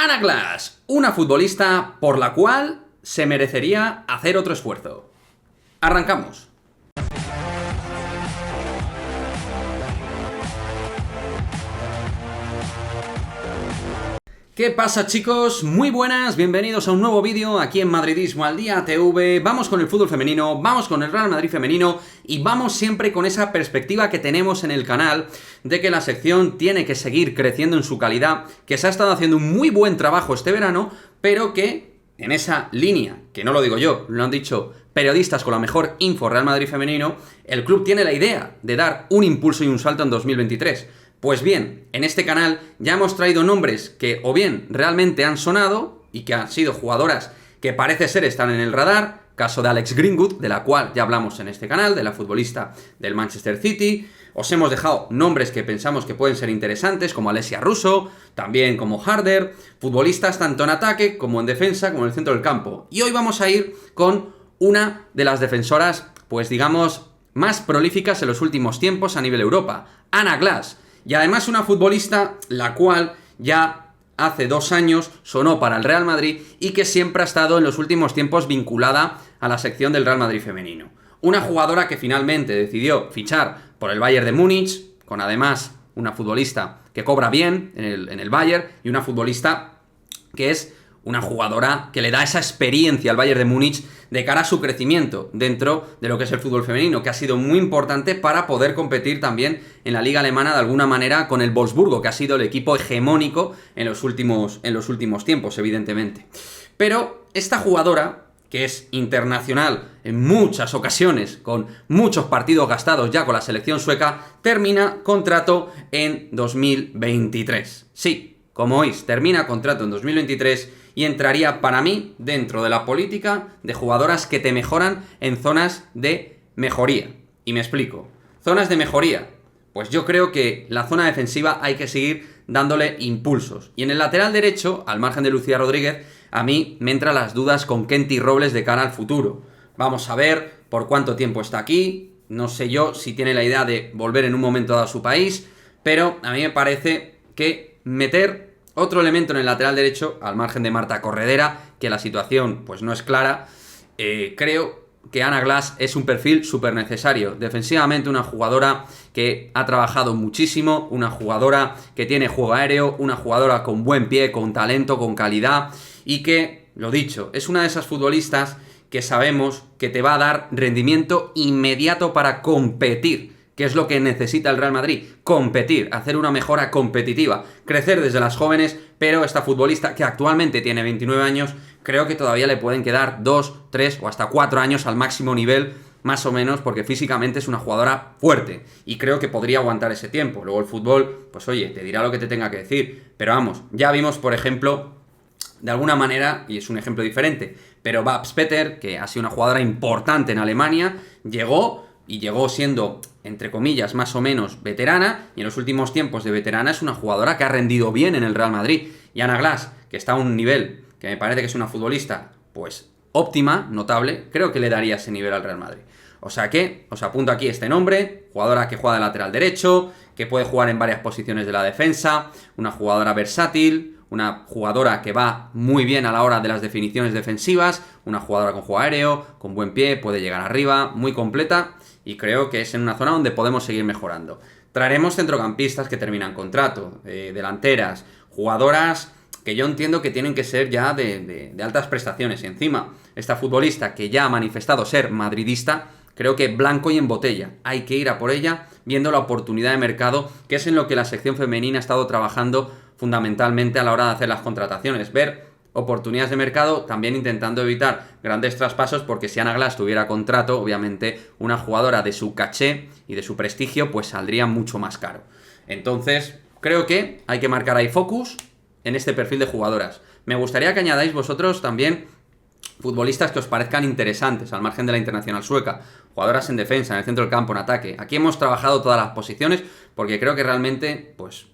Anna Glass, una futbolista por la cual se merecería hacer otro esfuerzo. Arrancamos. ¿Qué pasa, chicos? Muy buenas, bienvenidos a un nuevo vídeo aquí en Madridismo al Día TV. Vamos con el fútbol femenino, vamos con el Real Madrid femenino y vamos siempre con esa perspectiva que tenemos en el canal de que la sección tiene que seguir creciendo en su calidad, que se ha estado haciendo un muy buen trabajo este verano, pero que en esa línea, que no lo digo yo, lo han dicho periodistas con la mejor info Real Madrid femenino, el club tiene la idea de dar un impulso y un salto en 2023. Pues bien, en este canal ya hemos traído nombres que o bien realmente han sonado y que han sido jugadoras que parece ser están en el radar, caso de Alex Greenwood, de la cual ya hablamos en este canal, de la futbolista del Manchester City. Os hemos dejado nombres que pensamos que pueden ser interesantes, como Alessia Russo, también como Harder, futbolistas tanto en ataque como en defensa, como en el centro del campo. Y hoy vamos a ir con una de las defensoras, pues digamos, más prolíficas en los últimos tiempos a nivel Europa, Anna Glass. Y además una futbolista la cual ya hace 2 años sonó para el Real Madrid y que siempre ha estado en los últimos tiempos vinculada a la sección del Real Madrid femenino. Una jugadora que finalmente decidió fichar por el Bayern de Múnich, con además una futbolista que cobra bien en el Bayern y una futbolista que es una jugadora que le da esa experiencia al Bayern de Múnich de cara a su crecimiento dentro de lo que es el fútbol femenino, que ha sido muy importante para poder competir también en la liga alemana de alguna manera con el Wolfsburgo, que ha sido el equipo hegemónico en los últimos tiempos, evidentemente. Pero esta jugadora, que es internacional en muchas ocasiones, con muchos partidos gastados ya con la selección sueca, termina contrato en 2023. Sí, como oís, termina contrato en 2023 y entraría para mí dentro de la política de jugadoras que te mejoran en zonas de mejoría. Y me explico. Zonas de mejoría. Pues yo creo que la zona defensiva hay que seguir dándole impulsos. Y en el lateral derecho, al margen de Lucía Rodríguez, a mí me entran las dudas con Kenty Robles de cara al futuro. Vamos a ver por cuánto tiempo está aquí. No sé yo si tiene la idea de volver en un momento dado a su país, pero a mí me parece que meter otro elemento en el lateral derecho, al margen de Marta Corredera, que la situación pues no es clara, creo que Anna Glass es un perfil súper necesario. Defensivamente una jugadora que ha trabajado muchísimo, una jugadora que tiene juego aéreo, una jugadora con buen pie, con talento, con calidad y que, lo dicho, es una de esas futbolistas que sabemos que te va a dar rendimiento inmediato para competir. ¿Qué es lo que necesita el Real Madrid? Competir, hacer una mejora competitiva, crecer desde las jóvenes, pero esta futbolista que actualmente tiene 29 años, creo que todavía le pueden quedar 2, 3 o hasta 4 años al máximo nivel, más o menos, porque físicamente es una jugadora fuerte y creo que podría aguantar ese tiempo. Luego el fútbol, pues oye, te dirá lo que te tenga que decir, pero vamos, ya vimos, por ejemplo, de alguna manera, y es un ejemplo diferente, pero Babs Petter, que ha sido una jugadora importante en Alemania, llegó siendo, entre comillas, más o menos veterana, y en los últimos tiempos de veterana es una jugadora que ha rendido bien en el Real Madrid. Y Anna Glass, que está a un nivel que me parece que es una futbolista, pues óptima, notable, creo que le daría ese nivel al Real Madrid. O sea que, os apunto aquí este nombre, jugadora que juega de lateral derecho, que puede jugar en varias posiciones de la defensa, una jugadora versátil, una jugadora que va muy bien a la hora de las definiciones defensivas, una jugadora con juego aéreo, con buen pie, puede llegar arriba, muy completa. Y creo que es en una zona donde podemos seguir mejorando. Traeremos centrocampistas que terminan contrato, delanteras, jugadoras que yo entiendo que tienen que ser ya de altas prestaciones. Y encima, esta futbolista que ya ha manifestado ser madridista, creo que blanco y en botella. Hay que ir a por ella viendo la oportunidad de mercado, que es en lo que la sección femenina ha estado trabajando fundamentalmente a la hora de hacer las contrataciones. Ver oportunidades de mercado, también intentando evitar grandes traspasos, porque si Anna Glass tuviera contrato, obviamente una jugadora de su caché y de su prestigio pues saldría mucho más caro. Entonces, creo que hay que marcar ahí focus en este perfil de jugadoras. Me gustaría que añadáis vosotros también futbolistas que os parezcan interesantes, al margen de la internacional sueca, jugadoras en defensa, en el centro del campo, en ataque. Aquí hemos trabajado todas las posiciones, porque creo que realmente, pues,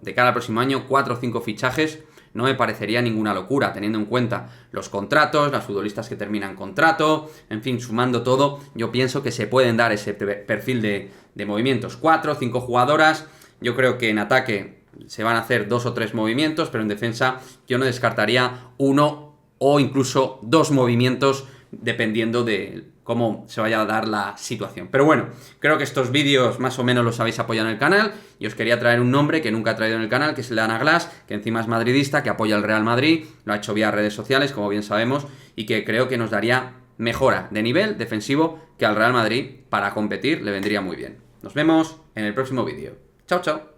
de cara al próximo año, 4 o 5 fichajes no me parecería ninguna locura, teniendo en cuenta los contratos, las futbolistas que terminan contrato, en fin, sumando todo, yo pienso que se pueden dar ese perfil de movimientos. 4 o 5 jugadoras, yo creo que en ataque se van a hacer 2 o 3 movimientos, pero en defensa yo no descartaría 1 o incluso 2 movimientos dependiendo de cómo se vaya a dar la situación. Pero bueno, creo que estos vídeos más o menos los habéis apoyado en el canal y os quería traer un nombre que nunca he traído en el canal, que es el de Ana Glass, que encima es madridista, que apoya al Real Madrid, lo ha hecho vía redes sociales, como bien sabemos, y que creo que nos daría mejora de nivel defensivo que al Real Madrid para competir le vendría muy bien. Nos vemos en el próximo vídeo. Chao, chao.